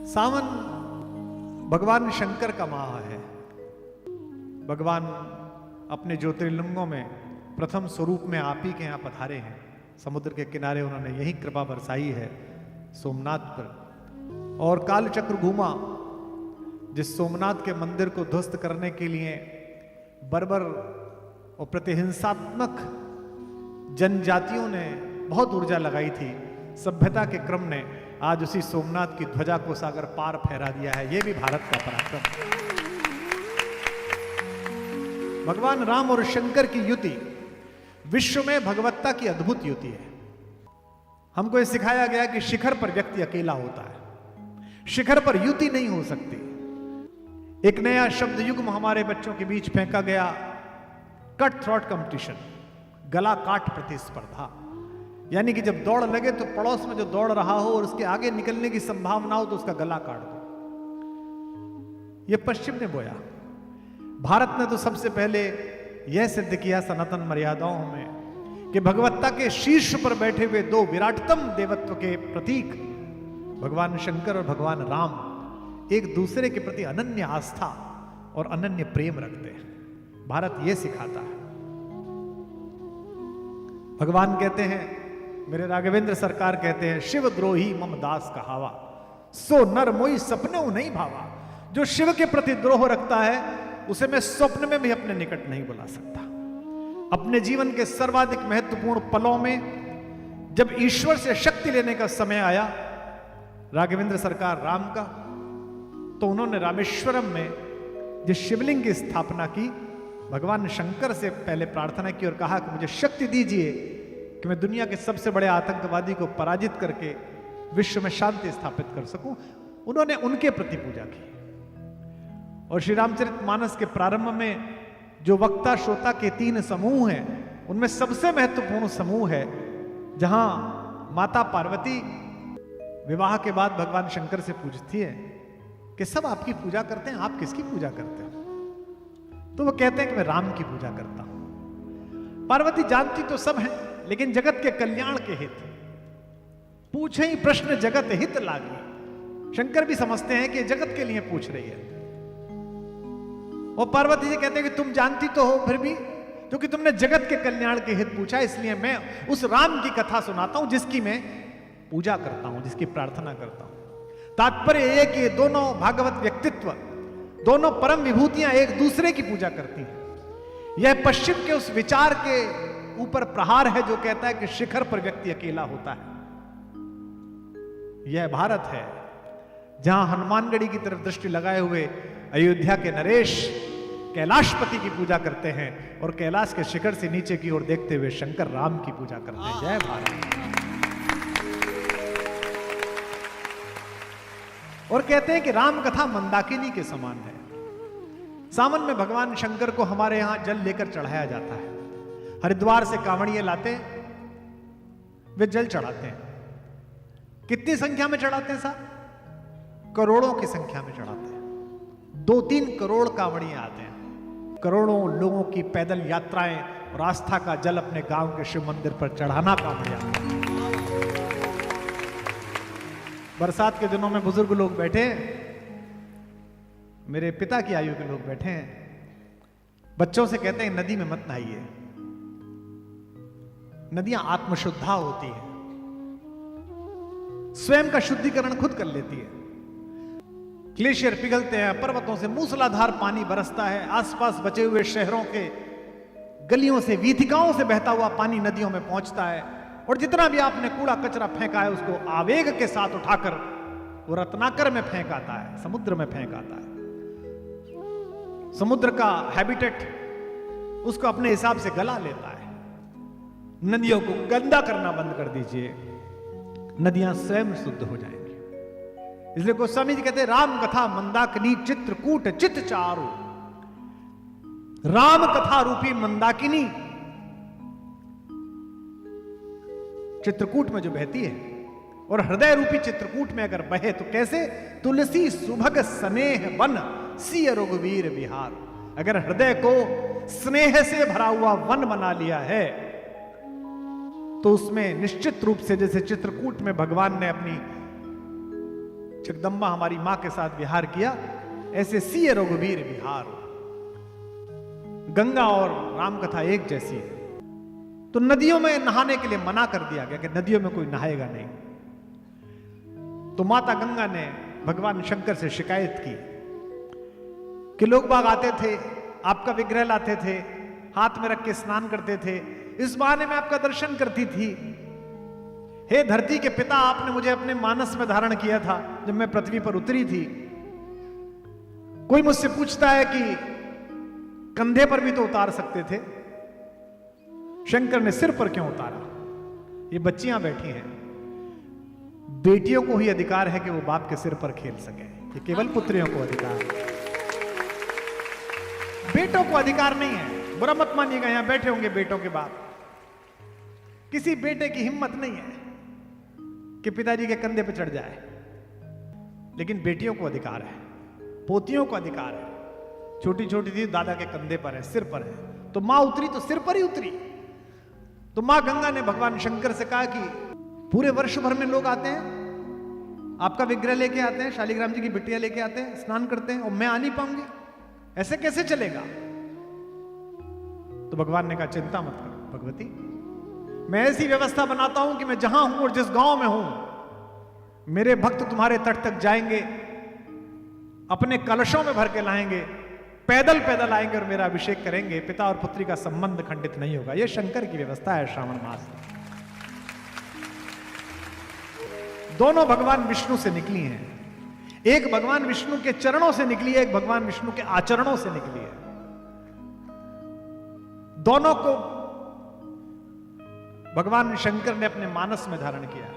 सावन भगवान शंकर का माह है। भगवान अपने ज्योतिर्लिंगों में प्रथम स्वरूप में आप ही के यहाँ पधारे हैं। समुद्र के किनारे उन्होंने यही कृपा बरसाई है सोमनाथ पर। और कालचक्र घूमा जिस सोमनाथ के मंदिर को ध्वस्त करने के लिए बर्बर और प्रतिहिंसात्मक जनजातियों ने बहुत ऊर्जा लगाई थी, सभ्यता के क्रम ने आज उसी सोमनाथ की ध्वजा को सागर पार फहरा दिया है। यह भी भारत का पराक्रम है। भगवान राम और शंकर की युति विश्व में भगवत्ता की अद्भुत युति है। हमको यह सिखाया गया कि शिखर पर व्यक्ति अकेला होता है, शिखर पर युति नहीं हो सकती। एक नया शब्द युग्म हमारे बच्चों के बीच फेंका गया, कट थ्रॉट कंपटीशन, गला काट प्रतिस्पर्धा। यानी कि जब दौड़ लगे तो पड़ोस में जो दौड़ रहा हो और उसके आगे निकलने की संभावना हो तो उसका गला काट दो। यह पश्चिम ने बोया। भारत ने तो सबसे पहले यह सिद्ध किया सनातन मर्यादाओं में कि भगवत्ता के शीर्ष पर बैठे हुए दो विराटतम देवत्व के प्रतीक भगवान शंकर और भगवान राम एक दूसरे के प्रति अनन्य आस्था और अनन्य प्रेम रखते हैं। भारत यह सिखाता है। भगवान कहते हैं, मेरे राघवेंद्र सरकार कहते हैं, शिव द्रोही मम दास कहावा, सो नर मोई सपने नहीं भावा। जो शिव के प्रति द्रोह रखता है उसे मैं स्वप्न में भी अपने निकट नहीं बुला सकता। अपने जीवन के सर्वाधिक महत्वपूर्ण पलों में जब ईश्वर से शक्ति लेने का समय आया राघवेंद्र सरकार राम का, तो उन्होंने रामेश्वरम में जिस शिवलिंग की स्थापना की, भगवान शंकर से पहले प्रार्थना की और कहा कि मुझे शक्ति दीजिए कि मैं दुनिया के सबसे बड़े आतंकवादी को पराजित करके विश्व में शांति स्थापित कर सकूं। उन्होंने उनके प्रति पूजा की। और श्री रामचरितमानस के प्रारंभ में जो वक्ता श्रोता के 3 समूह हैं, उनमें सबसे महत्वपूर्ण समूह है जहां माता पार्वती विवाह के बाद भगवान शंकर से पूछती है कि सब आपकी पूजा करते हैं, आप किसकी पूजा करते हैं? तो वो कहते हैं कि मैं राम की पूजा करता हूं। पार्वती जानती तो सब है, लेकिन जगत के कल्याण के हित पूछे ही प्रश्न जगत हित लागे। शंकर भी समझते हैं कि जगत के लिए पूछ रही है। और पार्वती जी कहते हैं कि तुम जानती तो हो, फिर भी क्योंकि तुमने जगत के कल्याण के हित पूछा, इसलिए मैं उस राम की कथा सुनाता हूं जिसकी मैं पूजा करता हूं, जिसकी प्रार्थना करता हूं। तात्पर्य यह कि दोनों भागवत व्यक्तित्व, दोनों परम विभूतियां एक दूसरे की पूजा करती हैं। यह पश्चिम के उस विचार के ऊपर प्रहार है जो कहता है कि शिखर पर व्यक्ति अकेला होता है। यह भारत है जहां हनुमानगढ़ी की तरफ दृष्टि लगाए हुए अयोध्या के नरेश कैलाशपति की पूजा करते हैं और कैलाश के शिखर से नीचे की ओर देखते हुए शंकर राम की पूजा करते हैं। जय भारत। और कहते हैं कि राम कथा मंदाकिनी के समान है। सावन में भगवान शंकर को हमारे यहां जल लेकर चढ़ाया जाता है। हरिद्वार से कांवड़िए लाते, वे जल चढ़ाते हैं। कितनी संख्या में चढ़ाते हैं साहब? करोड़ों की संख्या में चढ़ाते हैं। 2-3 करोड़ कांवड़िए आते हैं। करोड़ों लोगों की पैदल यात्राएं और आस्था का जल अपने गांव के शिव मंदिर पर चढ़ाना कांवड़िया। बरसात के दिनों में बुजुर्ग लोग बैठे, मेरे पिता की आयु के लोग बैठे हैं, बच्चों से कहते हैं नदी में मत नहाइए, नदियां आत्मशुद्धा होती है, स्वयं का शुद्धिकरण खुद कर लेती है। ग्लेशियर पिघलते हैं, पर्वतों से मूसलाधार पानी बरसता है, आसपास बचे हुए शहरों के गलियों से, वीथिकाओं से बहता हुआ पानी नदियों में पहुंचता है। और जितना भी आपने कूड़ा कचरा फेंका है उसको आवेग के साथ उठाकर वो रत्नाकर में फेंक आता है, समुद्र में फेंक आता है। समुद्र का हैबिटेट उसको अपने हिसाब से गला लेता है। नदियों को गंदा करना बंद कर दीजिए, नदियां स्वयं शुद्ध हो जाएंगी। इसलिए गोस्वामी जी कहते हैं राम कथा मंदाकिनी चित्रकूट चित चारु। राम कथा रूपी मंदाकिनी चित्रकूट में जो बहती है, और हृदय रूपी चित्रकूट में अगर बहे तो कैसे? तुलसी सुभग स्नेह वन सिय रघुवीर विहार। अगर हृदय को स्नेह से भरा हुआ वन बना लिया है तो उसमें निश्चित रूप से, जैसे चित्रकूट में भगवान ने अपनी जगदम्बा हमारी मां के साथ विहार किया, ऐसे सिय रघुवीर विहार। गंगा और राम कथा एक जैसी है। तो नदियों में नहाने के लिए मना कर दिया गया कि नदियों में कोई नहाएगा नहीं। तो माता गंगा ने भगवान शंकर से शिकायत की कि लोग बाग आते थे, आपका विग्रह लाते थे, हाथ में रख के स्नान करते थे, इस बहाने में आपका दर्शन करती थी। हे धरती के पिता, आपने मुझे अपने मानस में धारण किया था जब मैं पृथ्वी पर उतरी थी। कोई मुझसे पूछता है कि कंधे पर भी तो उतार सकते थे, शंकर ने सिर पर क्यों उतारा? ये बच्चियां बैठी हैं, बेटियों को ही अधिकार है कि वो बाप के सिर पर खेल सके, ये केवल पुत्रियों को अधिकार है, बेटों को अधिकार नहीं है। बुरा मत मानिएगा, यहां बैठे होंगे बेटों के बाप, किसी बेटे की हिम्मत नहीं है कि पिताजी के कंधे पर चढ़ जाए, लेकिन बेटियों को अधिकार है, पोतियों को अधिकार है। छोटी छोटी थी, दादा के कंधे पर है, सिर पर है, तो मां उतरी तो सिर पर ही उतरी। तो मां गंगा ने भगवान शंकर से कहा कि पूरे वर्ष भर में लोग आते हैं, आपका विग्रह लेके आते हैं, शालिग्राम जी की बिटिया लेके आते हैं, स्नान करते हैं, और मैं आ नहीं पाऊंगी, ऐसे कैसे चलेगा? तो भगवान ने कहा चिंता मत करो भगवती, मैं ऐसी व्यवस्था बनाता हूं कि मैं जहां हूं और जिस गांव में हूं, मेरे भक्त तुम्हारे तट तक जाएंगे, अपने कलशों में भर के लाएंगे, पैदल पैदल आएंगे और मेरा अभिषेक करेंगे, पिता और पुत्री का संबंध खंडित नहीं होगा। यह शंकर की व्यवस्था है श्रावण मास में। दोनों भगवान विष्णु से निकली हैं, एक भगवान विष्णु के चरणों से निकली है, एक भगवान विष्णु के आचरणों से निकली है। दोनों को भगवान शंकर ने अपने मानस में धारण किया है,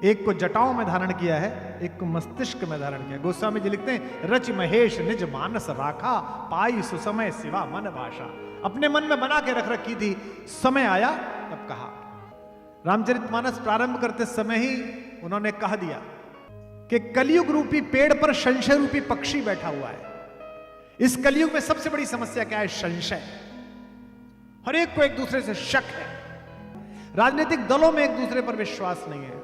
एक को जटाओं में धारण किया है, एक को मस्तिष्क में धारण किया। गोस्वामी जी लिखते हैं, रच महेश निज मानस राखा, पाई सुसमय सिवा मन भाषा। अपने मन में बना के रख रखी थी, समय आया तब कहा। रामचरितमानस प्रारंभ करते समय ही उन्होंने कह दिया कि कलयुग रूपी पेड़ पर संशय रूपी पक्षी बैठा हुआ है। इस कलयुग में सबसे बड़ी समस्या क्या है? संशय। हर एक को एक दूसरे से शक है, राजनीतिक दलों में एक दूसरे पर विश्वास नहीं है,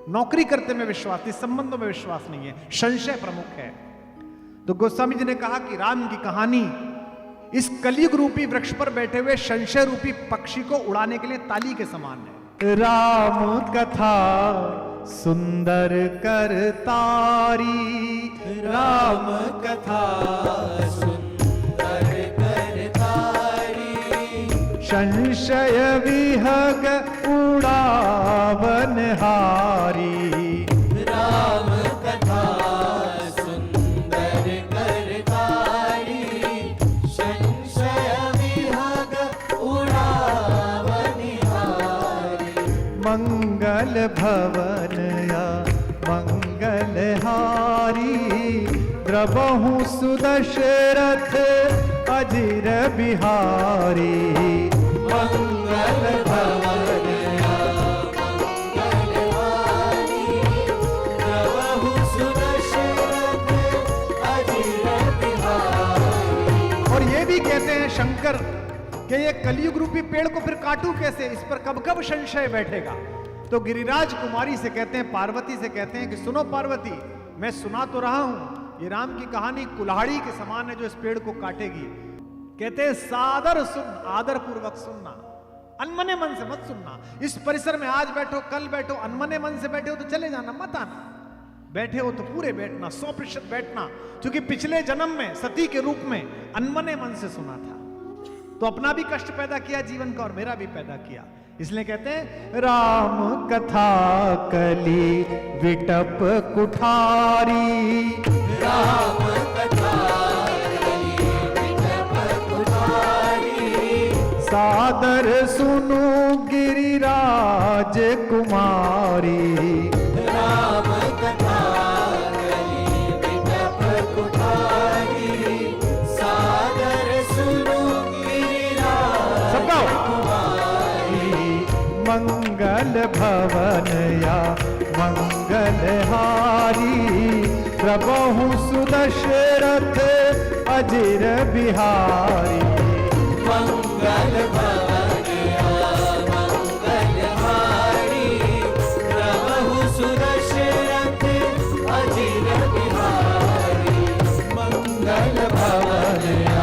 नौकरी करते में विश्वास नहीं, संबंधों में विश्वास नहीं है, संशय प्रमुख है। तो गोस्वामी जी ने कहा कि राम की कहानी इस कलयुग रूपी वृक्ष पर बैठे हुए संशय रूपी पक्षी को उड़ाने के लिए ताली के समान है। राम कथा सुंदर करतारी, राम कथा सुंदर करतारी, संशय विहग उड़ावन हारी। राम कथा सुंदर करतारी, संशय विहग उड़ावन हारी। मंगल भवन या मंगल हारी, द्रबहु सुदशरथ अजिर बिहारी। मंगल भवन या मंगल हारी, द्रबहु सुदशरथ अजिर बिहारी। और ये भी कहते हैं शंकर कि ये कलयुग रूपी पेड़ को फिर काटूं कैसे, इस पर कब कब संशय बैठेगा। तो गिरिराज कुमारी से कहते हैं, पार्वती से कहते हैं कि सुनो पार्वती, मैं सुना तो रहा हूं, ये राम की कहानी कुल्हाड़ी के समान है जो इस पेड़ को काटेगी। कहते हैं सादर सुन, आदर पूर्वक सुनना, अनमने मन से मत सुनना। इस परिसर में आज बैठो कल बैठो, अनमने मन से बैठे हो तो चले जाना, मत आना। बैठे हो तो पूरे बैठना, 100% बैठना, क्योंकि पिछले जन्म में सती के रूप में अनमने मन से सुना था, तो अपना भी कष्ट पैदा किया जीवन का और मेरा भी पैदा किया। इसलिए कहते हैं राम कथा कली विटप कुठारी, राम कथा कली विटप कुठारी, सादर सुनु गिरिराज कुमारी। राम कथा कली विटप कुठारी, सादर सुनु गिरिराज कुमारी। मंगल भवन या मंगल हारी, प्रभु सुदशरथ अजिर बिहारी। मंगल भवन या मंगल हारी, प्रभु सुदशरथ अजिर राधे।